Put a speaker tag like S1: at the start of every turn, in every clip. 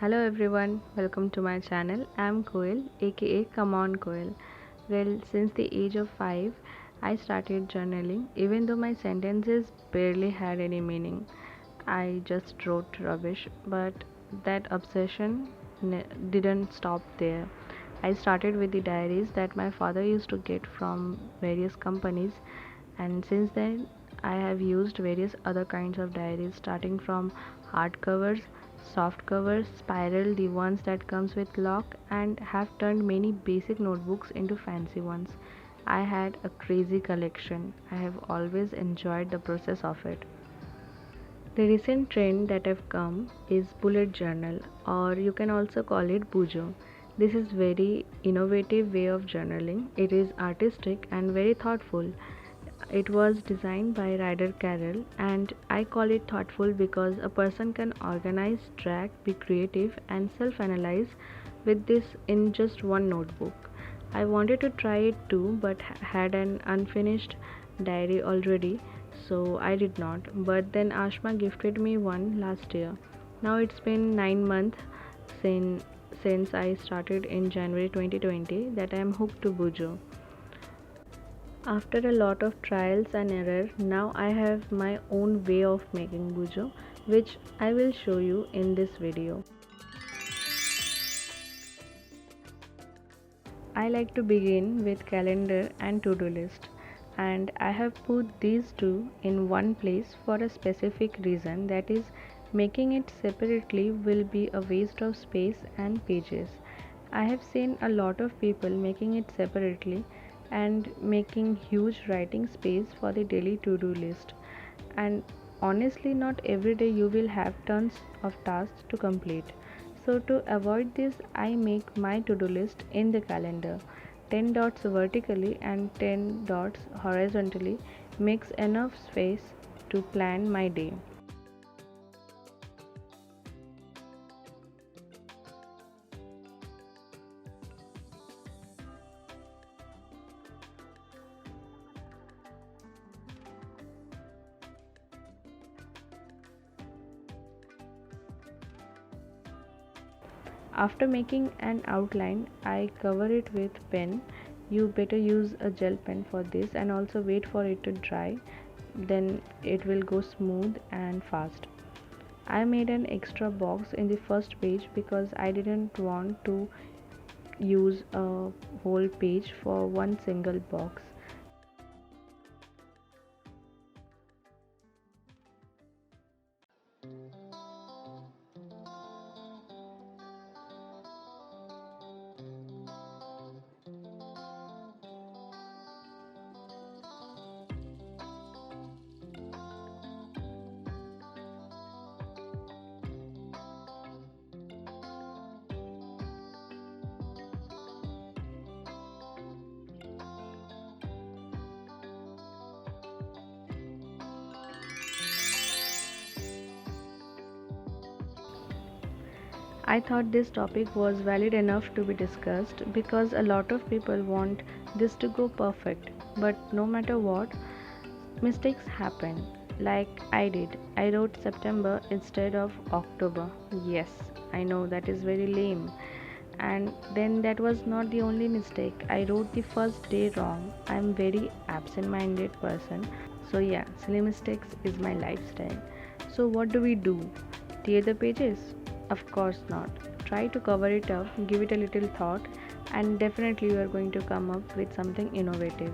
S1: Hello everyone, welcome to my channel. I'm Koyel, aka Come on Koyel. Well, since the age of 5, I started journaling, even though my sentences barely had any meaning. I just wrote rubbish, but that obsession didn't stop there. I started with the diaries that my father used to get from various companies, and since then I have used various other kinds of diaries, starting from hardcovers, soft covers, spiral, the ones that comes with lock, and have turned many basic notebooks into fancy ones. I had a crazy collection. I have always enjoyed the process of it. The recent trend that have come is bullet journal, or you can also call it Bujo. This is very innovative way of journaling. It is artistic and very thoughtful. It was designed by rydercarroll, and I call it thoughtful because a person can organize, track, be creative, and self-analyze with this in just one notebook. I wanted to try it too, but had an unfinished diary already, so I did not. But then Ashma gifted me one last year. Now it's been 9 months since I started in January 2020 that I am hooked to Bujo. After a lot of trials and error, now I have my own way of making Bujo, which I will show you in this video. I like to begin with calendar and to-do list, and I have put these two in one place for a specific reason, that is, making it separately will be a waste of space and pages. I have seen a lot of people making it separately and making huge writing space for the daily to-do list, and honestly not every day you will have tons of tasks to complete. So to avoid this, I make my to-do list in the calendar. 10 dots vertically and 10 dots horizontally makes enough space to plan my day. After making an outline, I cover it with pen. You better use a gel pen for this and also wait for it to dry, then it will go smooth and fast. I made an extra box in the first page because I didn't want to use a whole page for one single box. I thought this topic was valid enough to be discussed because a lot of people want this to go perfect. But no matter what, mistakes happen. Like I did. I wrote September instead of October. Yes, I know that is very lame. And then that was not the only mistake. I wrote the first day wrong. I'm very absent-minded person. So yeah, silly mistakes is my lifestyle. So what do we do? Tear the pages? Of course not. Try to cover it up, give it a little thought, and definitely you are going to come up with something innovative.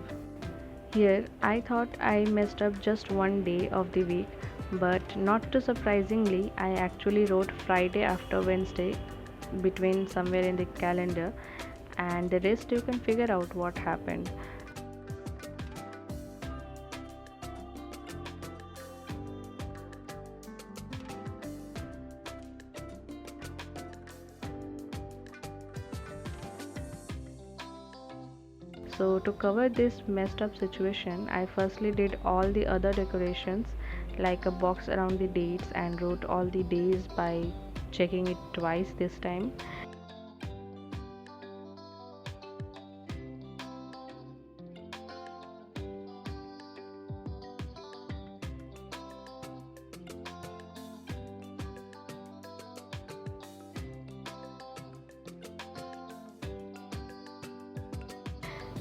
S1: Here, I thought I messed up just one day of the week, but not too surprisingly, I actually wrote Friday after Wednesday between somewhere in the calendar, and the rest you can figure out what happened. So to cover this messed up situation, I firstly did all the other decorations like a box around the dates and wrote all the days by checking it twice this time.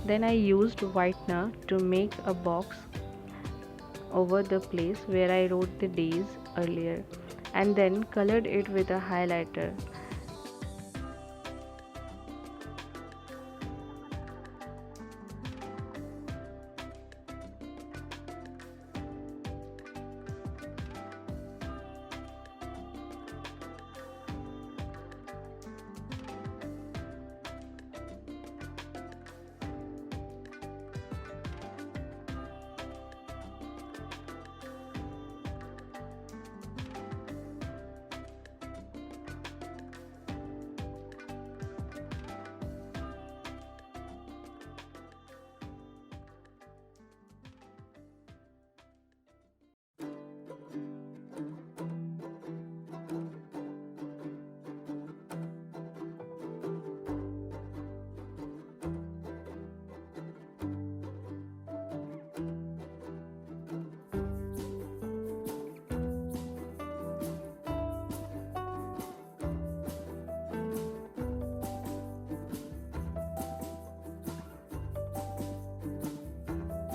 S1: Then I used whitener to make a box over the place where I wrote the days earlier, and then colored it with a highlighter.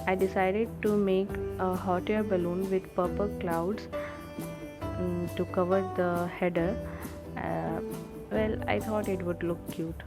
S1: I decided to make a hot air balloon with purple clouds to cover the header. Uh, well, I thought it would look cute.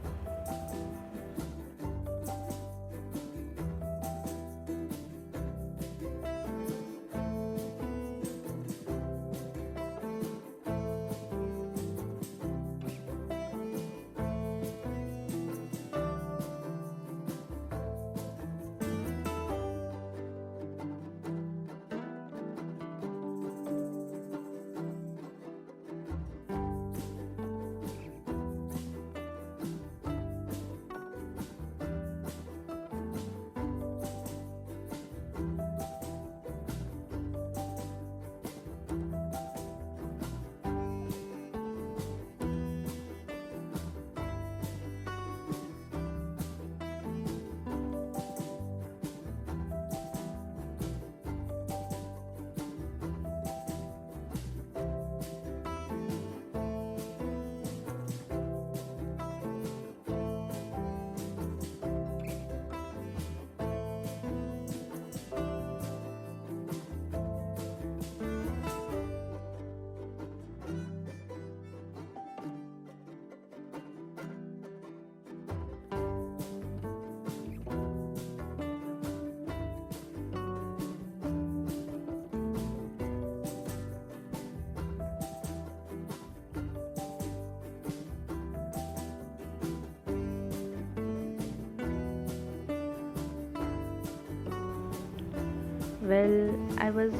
S1: Well, I was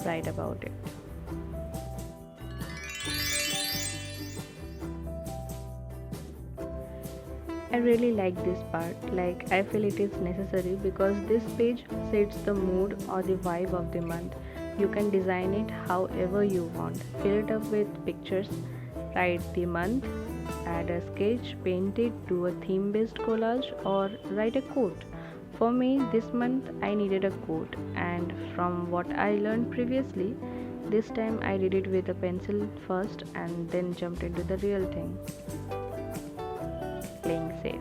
S1: right about it. I really like this part, like I feel it is necessary because this page sets the mood or the vibe of the month. You can design it however you want. Fill it up with pictures, write the month, add a sketch, paint it, do a theme based collage, or write a quote. For me, this month I needed a quote, and from what I learned previously, this time I did it with a pencil first and then jumped into the real thing. Playing safe.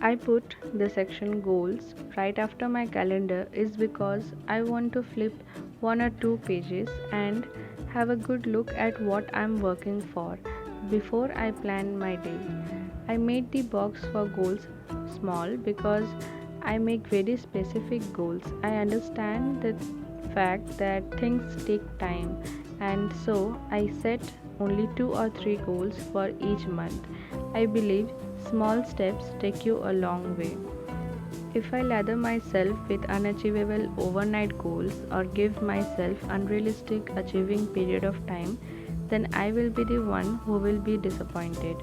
S1: I put the section goals right after my calendar is because I want to flip one or two pages and have a good look at what I'm working for before I plan my day. I made the box for goals small because I make very specific goals. I understand the fact that things take time, and so I set only 2 or 3 goals for each month. I believe small steps take you a long way. If I lather myself with unachievable overnight goals or give myself unrealistic achieving period of time, then I will be the one who will be disappointed.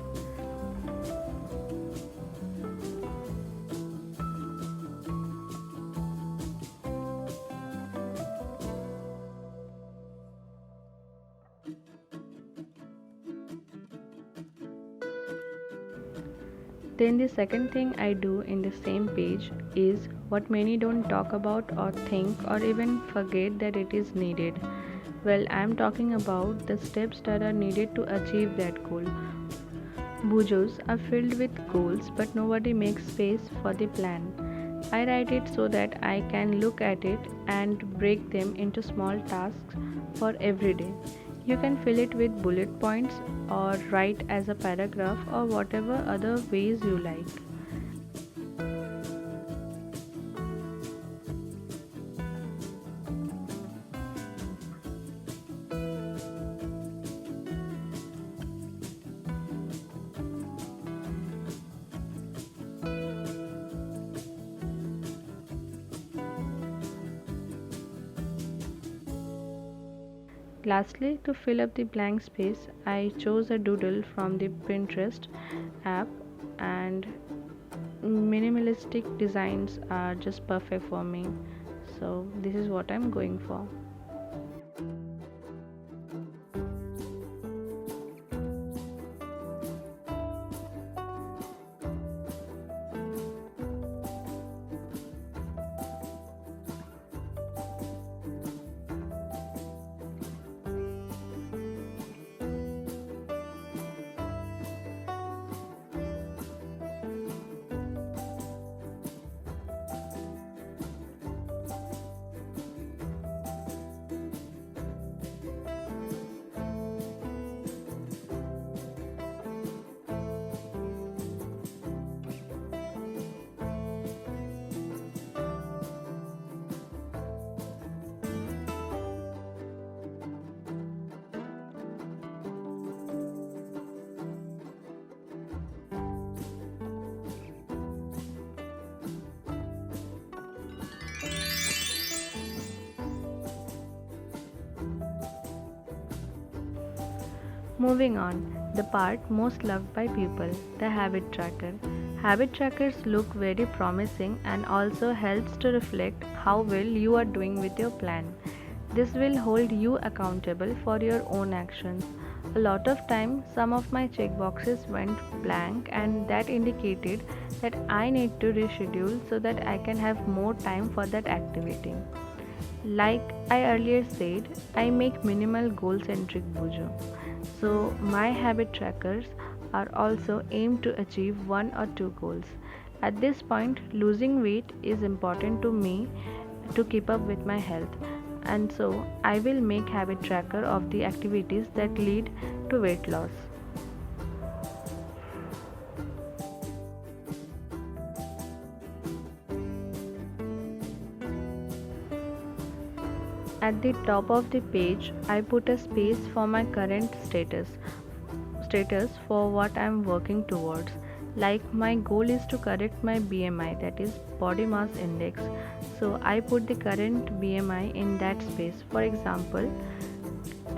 S1: Then the second thing I do in the same page is what many don't talk about or think or even forget that it is needed. Well, I am talking about the steps that are needed to achieve that goal. Bujos are filled with goals, but nobody makes space for the plan. I write it so that I can look at it and break them into small tasks for every day. You can fill it with bullet points or write as a paragraph or whatever other ways you like. Lastly, to fill up the blank space, I chose a doodle from the Pinterest app, and minimalistic designs are just perfect for me. So, this is what I'm going for. Moving on, the part most loved by people, the habit tracker. Habit trackers look very promising and also helps to reflect how well you are doing with your plan. This will hold you accountable for your own actions. A lot of time some of my checkboxes went blank and that indicated that I need to reschedule so that I can have more time for that activity. Like I earlier said, I make minimal goal centric Bujo. So my habit trackers are also aimed to achieve one or two goals. At this point, losing weight is important to me to keep up with my health. And so I will make habit tracker of the activities that lead to weight loss. At the top of the page, I put a space for my current status for what I am working towards. Like my goal is to correct my BMI, that is body mass index. So I put the current BMI in that space. For example,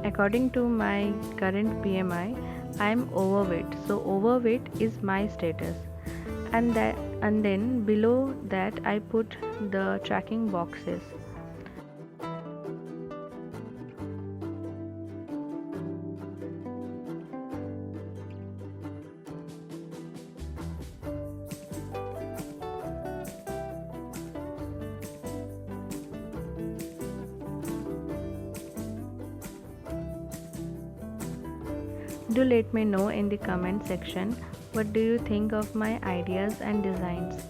S1: according to my current BMI, I am overweight. So overweight is my status. And then below that I put the tracking boxes. Do let me know in the comment section what do you think of my ideas and designs.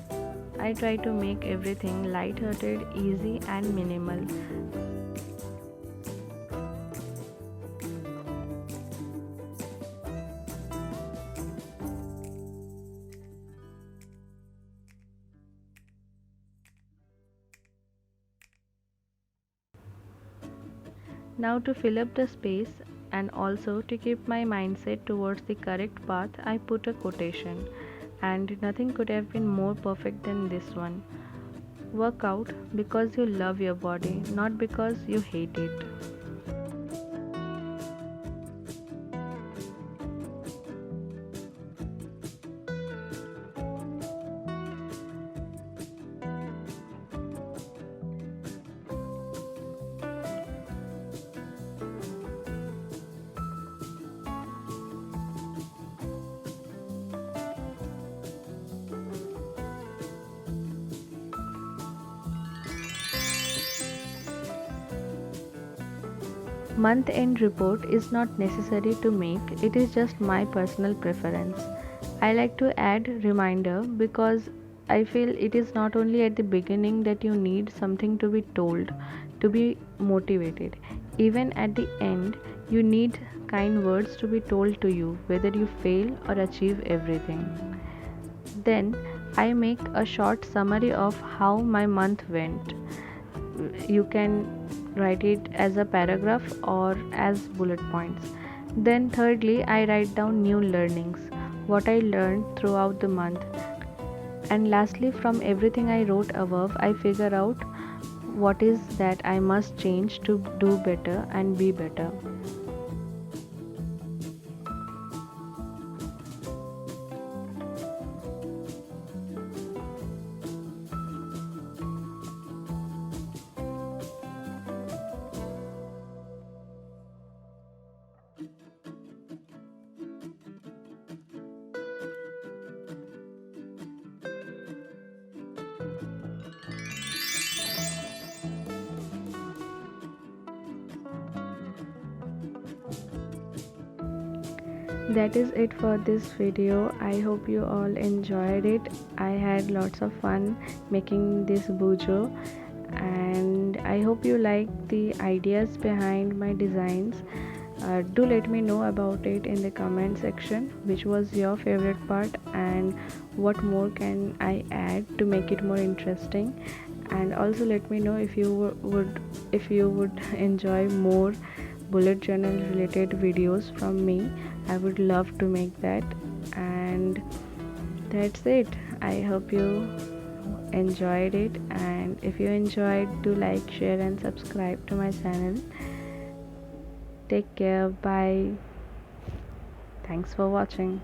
S1: I try to make everything light-hearted, easy and minimal. Now to fill up the space and also to keep my mindset towards the correct path, I put a quotation, and nothing could have been more perfect than this one. Work out because you love your body, not because you hate it. Month end report is not necessary to make, it is just my personal preference. I like to add reminder because I feel it is not only at the beginning that you need something to be told to be motivated. Even at the end, you need kind words to be told to you whether you fail or achieve everything. Then I make a short summary of how my month went. You can write it as a paragraph or as bullet points. Then thirdly, I write down new learnings, what I learned throughout the month. And lastly, from everything I wrote above, I figure out what is that I must change to do better and be better. That is it for this video. I hope you all enjoyed it. I had lots of fun making this bujo, and I hope you like the ideas behind my designs. Do let me know about it in the comment section, which was your favorite part and what more can I add to make it more interesting. And also let me know if you would enjoy more bullet journal related videos from me. I would love to make that. And that's it. I hope you enjoyed it, and if you enjoyed, do like, share and subscribe to my channel. Take care. Bye. Thanks for watching.